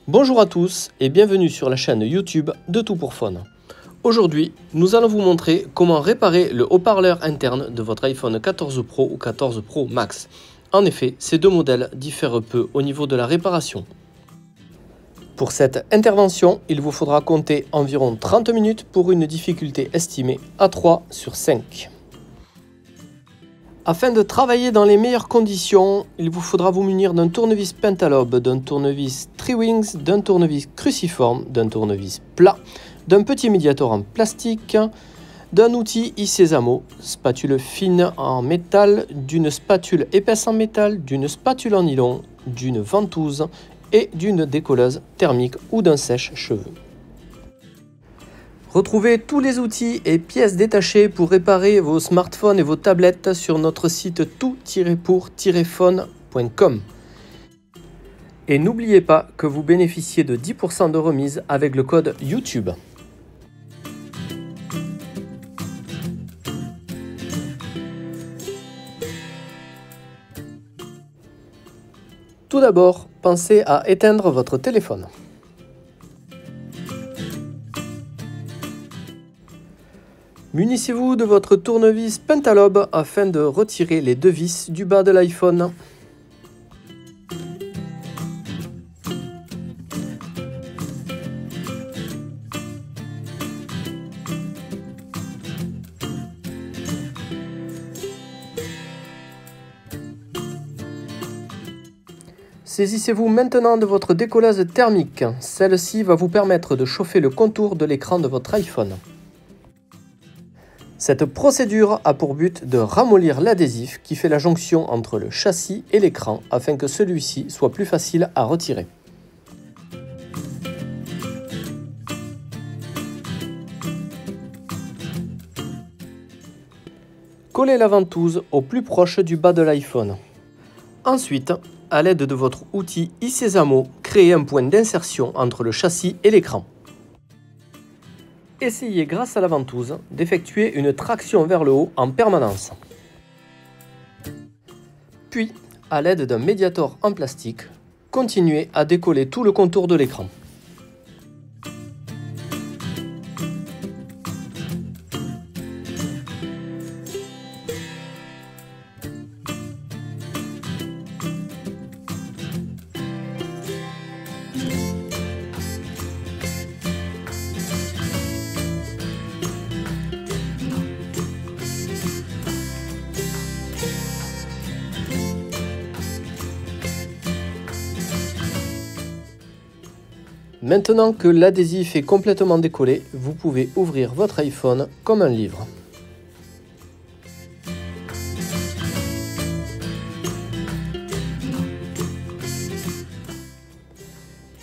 Bonjour à tous et bienvenue sur la chaîne YouTube de Tout pour Phone. Aujourd'hui, nous allons vous montrer comment réparer le haut-parleur interne de votre iPhone 14 Pro ou 14 Pro Max. En effet, ces deux modèles diffèrent peu au niveau de la réparation. Pour cette intervention, il vous faudra compter environ 30 minutes pour une difficulté estimée à 3 sur 5. Afin de travailler dans les meilleures conditions, il vous faudra vous munir d'un tournevis pentalobe, d'un tournevis Triwings, d'un tournevis cruciforme, d'un tournevis plat, d'un petit médiator en plastique, d'un outil iSesamo, spatule fine en métal, d'une spatule épaisse en métal, d'une spatule en nylon, d'une ventouse et d'une décolleuse thermique ou d'un sèche-cheveux. Retrouvez tous les outils et pièces détachées pour réparer vos smartphones et vos tablettes sur notre site tout-pour-phone.com. Et n'oubliez pas que vous bénéficiez de 10% de remise avec le code YouTube. Tout d'abord, pensez à éteindre votre téléphone. Munissez-vous de votre tournevis pentalobe afin de retirer les deux vis du bas de l'iPhone. Saisissez-vous maintenant de votre décolleuse thermique. Celle-ci va vous permettre de chauffer le contour de l'écran de votre iPhone. Cette procédure a pour but de ramollir l'adhésif qui fait la jonction entre le châssis et l'écran afin que celui-ci soit plus facile à retirer. Collez la ventouse au plus proche du bas de l'iPhone. Ensuite, à l'aide de votre outil iSesamo, créez un point d'insertion entre le châssis et l'écran. Essayez grâce à la ventouse d'effectuer une traction vers le haut en permanence. Puis, à l'aide d'un médiator en plastique, continuez à décoller tout le contour de l'écran. Maintenant que l'adhésif est complètement décollé, vous pouvez ouvrir votre iPhone comme un livre.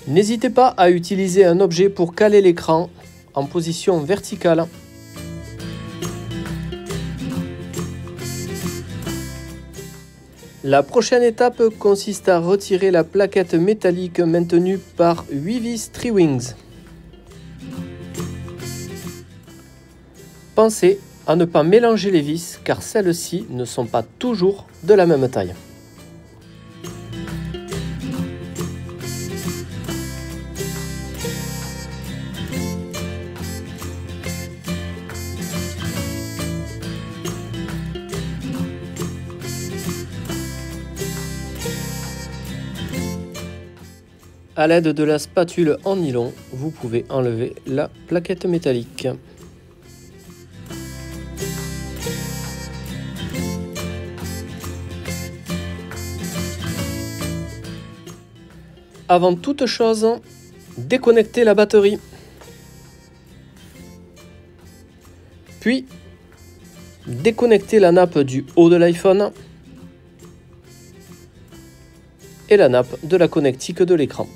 N'hésitez pas à utiliser un objet pour caler l'écran en position verticale. La prochaine étape consiste à retirer la plaquette métallique maintenue par 8 vis Triwings. Pensez à ne pas mélanger les vis car celles-ci ne sont pas toujours de la même taille. A l'aide de la spatule en nylon, vous pouvez enlever la plaquette métallique. Avant toute chose, déconnectez la batterie. Puis, déconnectez la nappe du haut de l'iPhone et la nappe de la connectique de l'écran.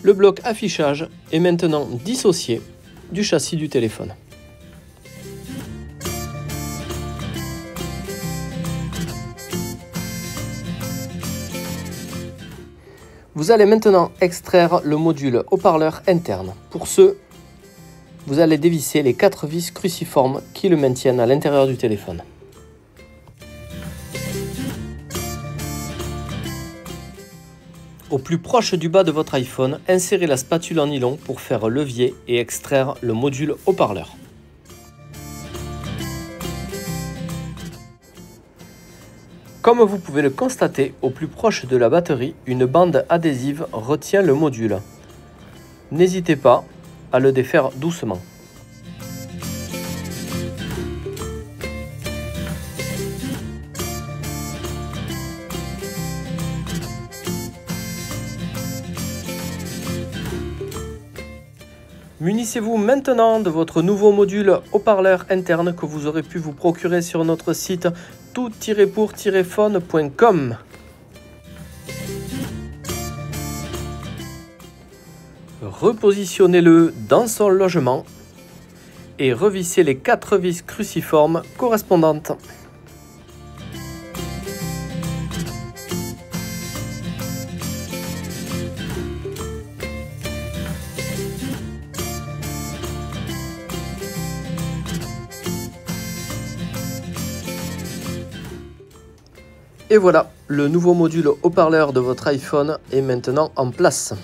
Le bloc affichage est maintenant dissocié du châssis du téléphone. Vous allez maintenant extraire le module haut-parleur interne. Pour ce, vous allez dévisser les 4 vis cruciformes qui le maintiennent à l'intérieur du téléphone. Au plus proche du bas de votre iPhone, insérez la spatule en nylon pour faire levier et extraire le module haut-parleur. Comme vous pouvez le constater, au plus proche de la batterie, une bande adhésive retient le module. N'hésitez pas à le défaire doucement. Munissez-vous maintenant de votre nouveau module haut-parleur interne que vous aurez pu vous procurer sur notre site tout-pour-phone.com. Repositionnez-le dans son logement et revissez les 4 vis cruciformes correspondantes. Et voilà, le nouveau module haut-parleur de votre iPhone est maintenant en place.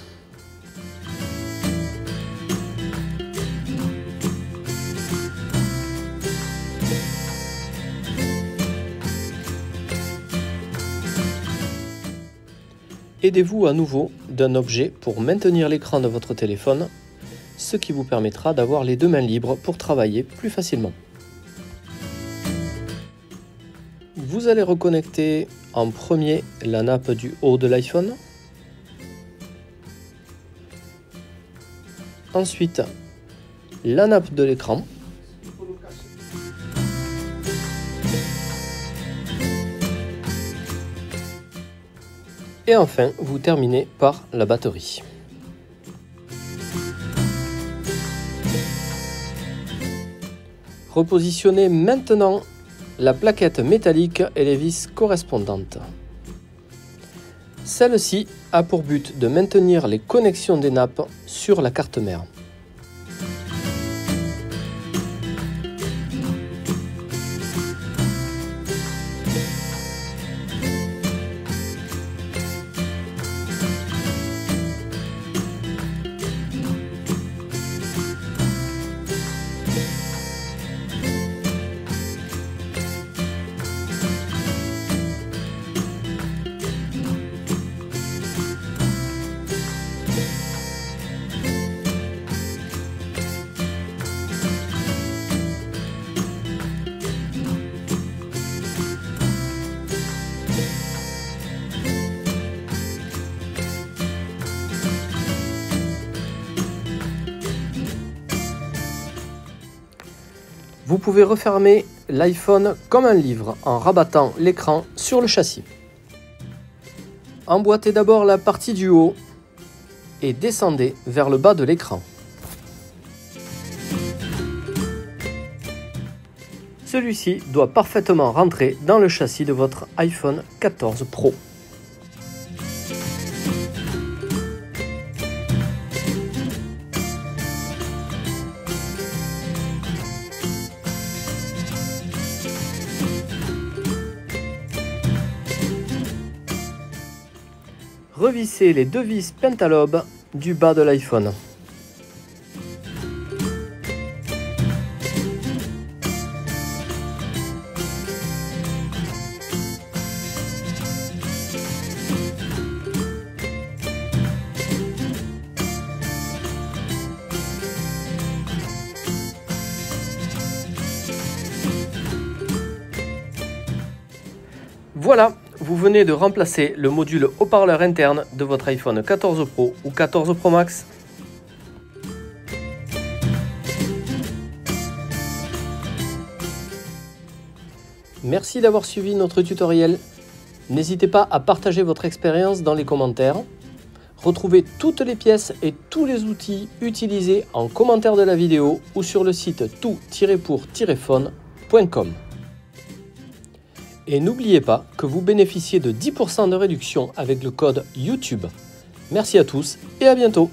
Aidez-vous à nouveau d'un objet pour maintenir l'écran de votre téléphone, ce qui vous permettra d'avoir les 2 mains libres pour travailler plus facilement. Vous allez reconnecter en premier la nappe du haut de l'iPhone. Ensuite, la nappe de l'écran. Et enfin, vous terminez par la batterie. Repositionnez maintenant la plaquette métallique et les vis correspondantes. Celle-ci a pour but de maintenir les connexions des nappes sur la carte mère. Vous pouvez refermer l'iPhone comme un livre en rabattant l'écran sur le châssis. Emboîtez d'abord la partie du haut et descendez vers le bas de l'écran. Celui-ci doit parfaitement rentrer dans le châssis de votre iPhone 14 Pro. Revissez les 2 vis pentalobes du bas de l'iPhone. Voilà, vous venez de remplacer le module haut-parleur interne de votre iPhone 14 Pro ou 14 Pro Max. Merci d'avoir suivi notre tutoriel. N'hésitez pas à partager votre expérience dans les commentaires. Retrouvez toutes les pièces et tous les outils utilisés en commentaire de la vidéo ou sur le site tout-pour-phone.com. Et n'oubliez pas que vous bénéficiez de 10% de réduction avec le code YouTube. Merci à tous et à bientôt.